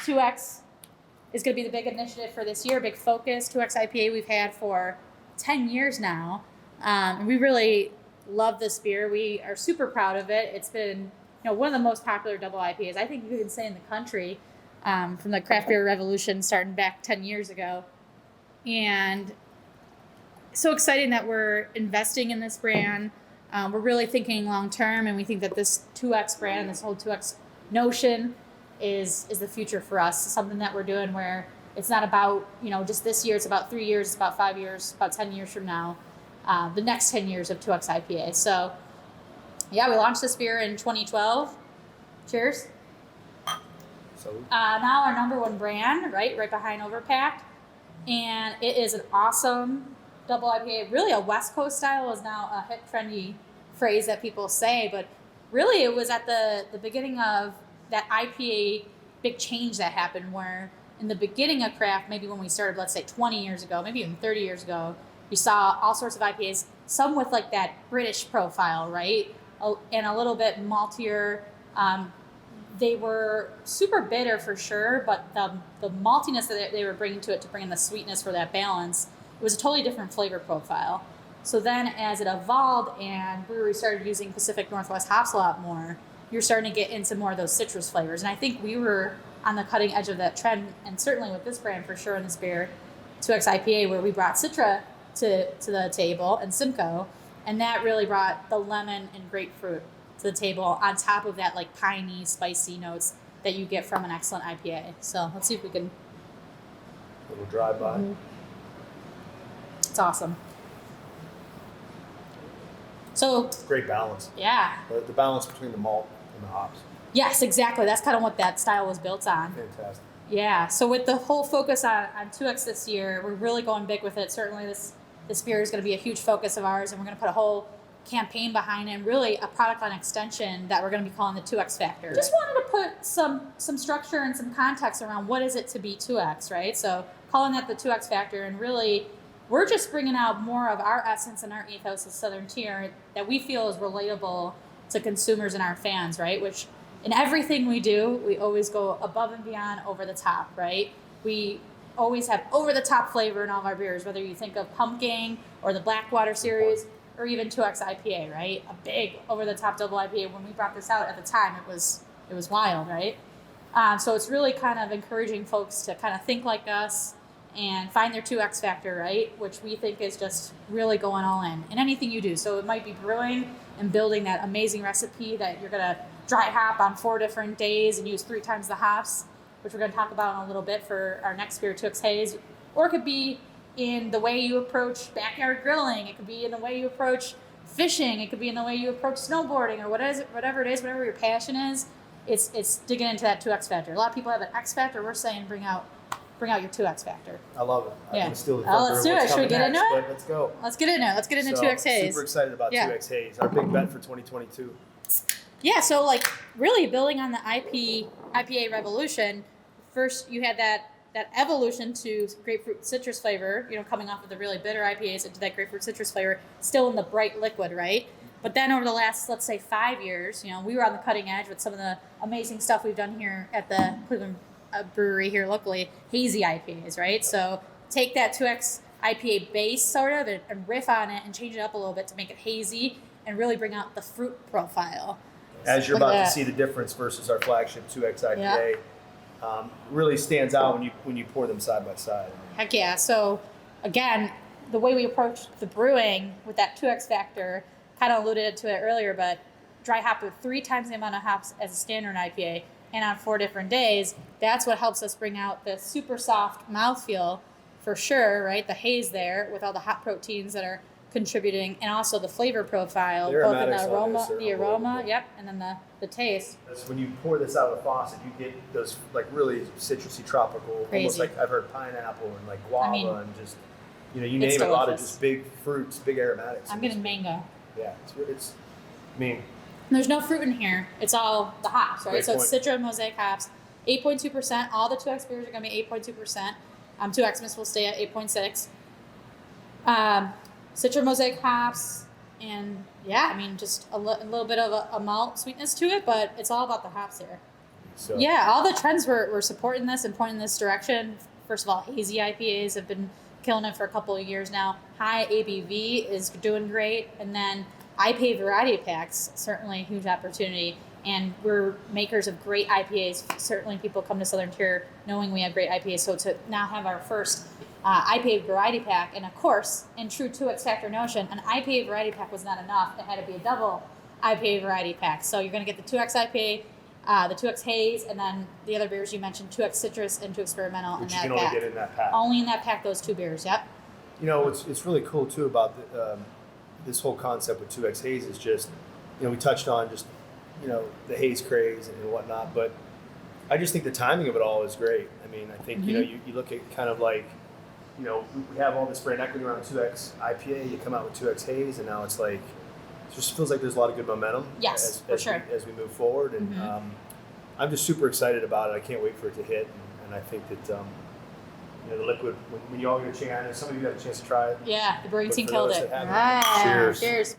2X is going to be the big initiative for this year, big focus. 2X IPA we've had for 10 years now. And we really love this beer. We are super proud of it. It's been one of the most popular double IPAs, I think you can say, in the country, from the craft beer revolution starting back 10 years ago. And so exciting that we're investing in this brand. We're really thinking long term, and we think that this 2X brand, this whole 2X notion is the future for us. It's something that we're doing where it's not about, just this year, it's about 3 years, it's about 5 years, about 10 years from now, the next 10 years of 2X IPA. So yeah, we launched this beer in 2012. Cheers. So now our number one brand, right behind Overpacked. And it is an awesome double IPA. Really a West Coast style is now a hip, trendy phrase that people say, but really it was at the beginning of that IPA big change that happened, where in the beginning of craft, maybe when we started, let's say 20 years ago, maybe even 30 years ago, you saw all sorts of IPAs, some with like that British profile, right? And a little bit maltier. They were super bitter for sure, but the maltiness that they were bringing to it to bring in the sweetness for that balance, it was a totally different flavor profile. So then as it evolved and breweries started using Pacific Northwest hops a lot more, you're starting to get into more of those citrus flavors. And I think we were on the cutting edge of that trend, and certainly with this brand for sure in this beer, 2X IPA, where we brought Citra to the table and Simcoe, and that really brought the lemon and grapefruit to the table on top of that like piney, spicy notes that you get from an excellent IPA. So let's see if we can. Little drive-by. Mm-hmm. It's awesome. So Great balance. yeah. The balance between the malt and the hops. Yes, exactly. That's kind of what that style was built on. Fantastic. Yeah. So with the whole focus on 2X this year, we're really going big with it. Certainly this beer is going to be a huge focus of ours, and we're going to put a whole campaign behind it, and really a product line extension that we're going to be calling the 2X Factor. Just wanted to put some structure and some context around what is it to be 2X, right? So calling that the 2X Factor, and really we're just bringing out more of our essence and our ethos as Southern Tier that we feel is relatable to consumers and our fans, right? Which in everything we do, we always go above and beyond, over the top, right? We always have over the top flavor in all of our beers, whether you think of Pumpkin or the Blackwater series or even 2X IPA, right? A big over the top double IPA. When we brought this out at the time, it was wild, right? So it's really kind of encouraging folks to kind of think like us and find their 2X factor, right? Which we think is just really going all in anything you do. So it might be brewing and building that amazing recipe that you're gonna dry hop on 4 different days and use 3 times the hops, which we're gonna talk about in a little bit for our next beer, 2X Haze. Or it could be in the way you approach backyard grilling. It could be in the way you approach fishing. It could be in the way you approach snowboarding, or whatever it is, whatever your passion is. It's digging into that 2X factor. A lot of people have an X factor. We're saying bring out your 2X factor. I love it. Yeah. I'm gonna steal the Let's do it. Should we get into it? But let's go. Let's get into it. Let's get into 2X Haze. Super excited about 2X Haze. Our big bet for 2022. Yeah, so like really building on the IPA revolution, first you had that evolution to grapefruit citrus flavor, coming off of the really bitter IPAs into that grapefruit citrus flavor, still in the bright liquid, right? But then over the last, let's say 5 years, we were on the cutting edge with some of the amazing stuff we've done here at the Cleveland brewery here locally, hazy IPAs, right? So take that 2X IPA base sort of and riff on it and change it up a little bit to make it hazy and really bring out the fruit profile. As you're about to see the difference versus our flagship 2X IPA, really stands out when you pour them side by side. Heck yeah. So again, the way we approach the brewing with that 2X factor, kind of alluded to it earlier, but dry hop with 3 times the amount of hops as a standard IPA and on 4 different days, that's what helps us bring out the super soft mouthfeel for sure, right? The haze there with all the hop proteins that are contributing, and also the flavor profile, both in the aroma, yep, and then the taste. That's when you pour this out of the faucet, you get those like really citrusy, tropical, crazy. Almost like I've heard pineapple and like guava and just you name it, a lot of just big fruits, big aromatics. I'm getting mango. Yeah, it's I mean. There's no fruit in here. It's all the hops, right? Great So point. it's Citra and Mosaic hops. 8.2%. All the 2X beers are going to be 8.2%. 2Xmas will stay at 8.6. Citra Mosaic hops, and just a little bit of a malt sweetness to it, but it's all about the hops here. So yeah, all the trends were supporting this and pointing this direction. First of all, hazy IPAs have been killing it for a couple of years now. High ABV is doing great, and then IPA variety packs, certainly a huge opportunity. And we're makers of great IPAs. Certainly, people come to Southern Tier knowing we have great IPAs. So to now have our first IPA variety pack, and of course, in true 2X Factor notion, an IPA variety pack was not enough. It had to be a double IPA variety pack. So you're going to get the 2X IPA, the 2X Haze, and then the other beers you mentioned, 2X Citrus and 2 Experimental which in you that can pack. only get in that pack. Only in that pack, those 2 beers. Yep. You know, it's really cool too about this whole concept with 2X Haze is just, you know, we touched on just, you know, the haze craze and whatnot, but I just think the timing of it all is great. I mean, I think, you know, you look at kind of like, you know, we have all this brand equity around 2X IPA, you come out with 2X Haze, and now it's like, it just feels like there's a lot of good momentum Yes, for sure. as we move forward. And I'm just super excited about it. I can't wait for it to hit. And I think that, you know, the liquid, when you all get a chance, I know some of you got a chance to try it. Yeah, the brewing But team for killed those it. that haven't, cheers. Cheers.